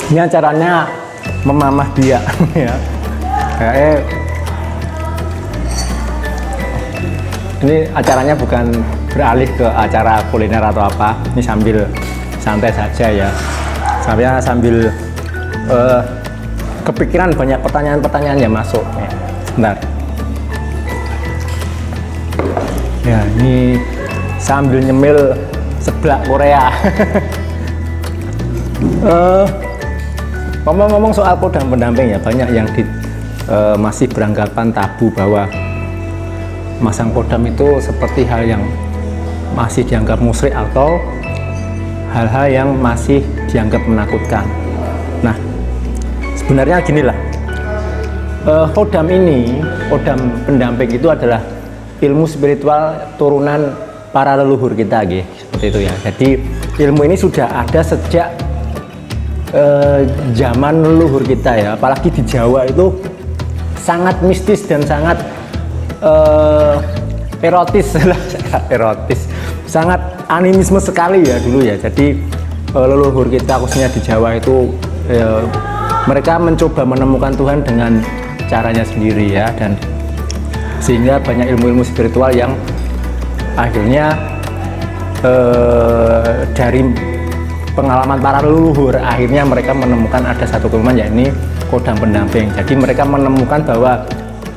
Ini acaranya memamah dia ya. Ini acaranya bukan beralih ke acara kuliner atau apa. Ini sambil santai saja ya. Sambil kepikiran banyak pertanyaan-pertanyaan yang masuk. Ya. Bentar. Ya, ini sambil nyemil seblak Korea. Ngomong-ngomong soal kodam pendamping ya, banyak yang masih beranggapan tabu bahwa masang kodam itu seperti hal yang masih dianggap musyrik atau hal-hal yang masih dianggap menakutkan. Nah, sebenarnya ginilah, kodam pendamping itu adalah ilmu spiritual turunan para leluhur kita, seperti itu ya. Jadi ilmu ini sudah ada sejak zaman leluhur kita ya, apalagi di Jawa itu sangat mistis dan sangat erotis, sangat animisme sekali ya dulu ya. Jadi leluhur kita khususnya di Jawa itu mereka mencoba menemukan Tuhan dengan caranya sendiri ya, dan sehingga banyak ilmu-ilmu spiritual yang akhirnya dari pengalaman para leluhur akhirnya mereka menemukan ada satu kelemahan, yakni kodam pendamping. Jadi mereka menemukan bahwa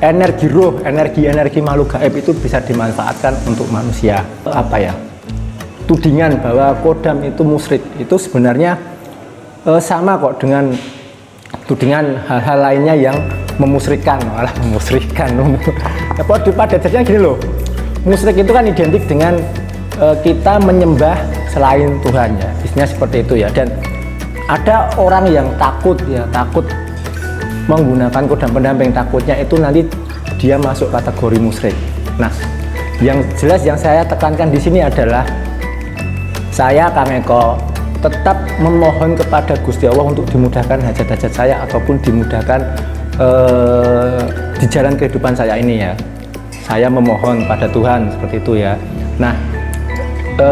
energi roh, energi makhluk gaib itu bisa dimanfaatkan untuk manusia. Tudingan bahwa kodam itu musyrik itu sebenarnya sama kok dengan tudingan hal-hal lainnya yang memusyrikkan. Pada dasarnya gini loh, musyrik itu kan identik dengan kita menyembah selain Tuhan ya, isinya seperti itu ya. Dan ada orang yang takut menggunakan kodam pendamping, takutnya itu nanti dia masuk kategori musyrik. Nah, yang jelas yang saya tekankan di sini adalah saya Kang Eko tetap memohon kepada Gusti Allah untuk dimudahkan hajat-hajat saya ataupun dimudahkan di jalan kehidupan saya ini ya. Saya memohon pada Tuhan seperti itu ya. Nah,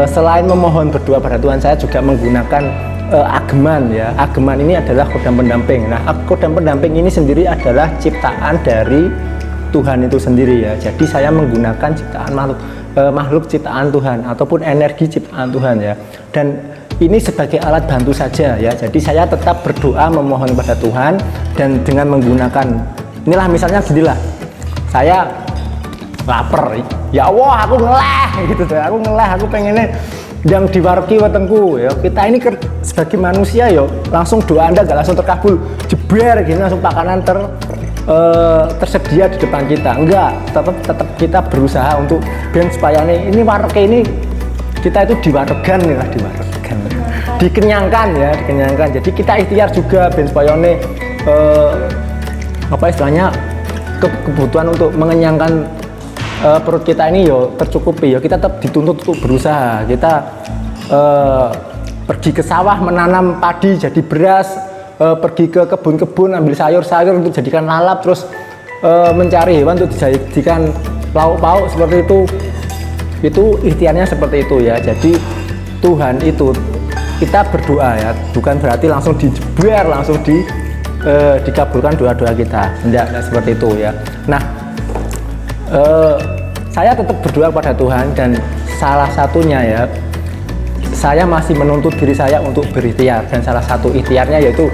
selain memohon berdoa pada Tuhan, saya juga menggunakan ageman ya. Ageman ini adalah kodam pendamping. Nah, kodam pendamping ini sendiri adalah ciptaan dari Tuhan itu sendiri ya. Jadi saya menggunakan ciptaan makhluk ciptaan Tuhan ataupun energi ciptaan Tuhan ya. Dan ini sebagai alat bantu saja ya. Jadi saya tetap berdoa memohon kepada Tuhan, dan dengan menggunakan inilah, misalnya ginilah, saya lapar, ya Allah aku ngeleh gitu tuh, aku pengennya yang diwarki wetengku ya. Kita ini sebagai manusia yo, langsung doa Anda gak langsung terkabul jeber gini, langsung makanan tersedia di depan kita, enggak, tetap kita berusaha untuk supaya ini warke ini kita itu diwargan, dikenyangkan. Jadi kita ikhtiar juga supaya istilahnya kebutuhan untuk mengenyangkan perut kita ini tercukupi. Kita tetap dituntut untuk berusaha. Kita pergi ke sawah menanam padi jadi beras, pergi ke kebun-kebun ambil sayur-sayur untuk jadikan lalap, terus mencari hewan untuk dijadikan lauk-pauk seperti itu. Itu ikhtiarnya seperti itu ya. Jadi Tuhan itu kita berdoa ya, bukan berarti langsung dijeber, langsung dikabulkan doa-doa kita. Tidak seperti itu ya. Nah, saya tetap berdoa pada Tuhan, dan salah satunya ya, saya masih menuntut diri saya untuk berikhtiar, dan salah satu ikhtiarnya yaitu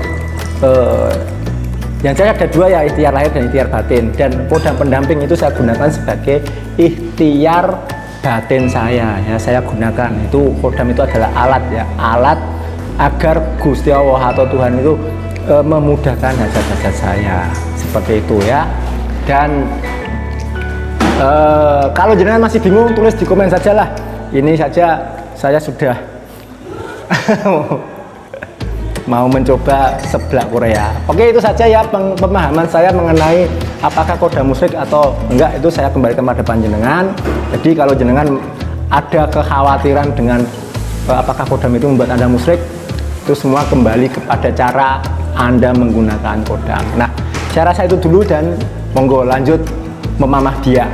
yang saya ada dua ya, ikhtiar lahir dan ikhtiar batin. Dan kodam pendamping itu saya gunakan sebagai ikhtiar batin saya ya. Saya gunakan itu, kodam itu adalah alat ya, alat agar Gusti Allah atau Tuhan itu memudahkan hajat-hajat saya seperti itu ya. Dan kalau jenengan masih bingung, tulis di komen saja lah. Ini saja saya sudah mau mencoba seblak Korea. Oke, itu saja ya pemahaman saya mengenai apakah kodam musyrik atau enggak, itu saya kembalikan pada panjenengan. Jadi kalau jenengan ada kekhawatiran dengan apakah kodam itu membuat Anda musyrik, itu semua kembali kepada cara Anda menggunakan kodam. Nah, saya rasa itu dulu, dan monggo lanjut memamah dia.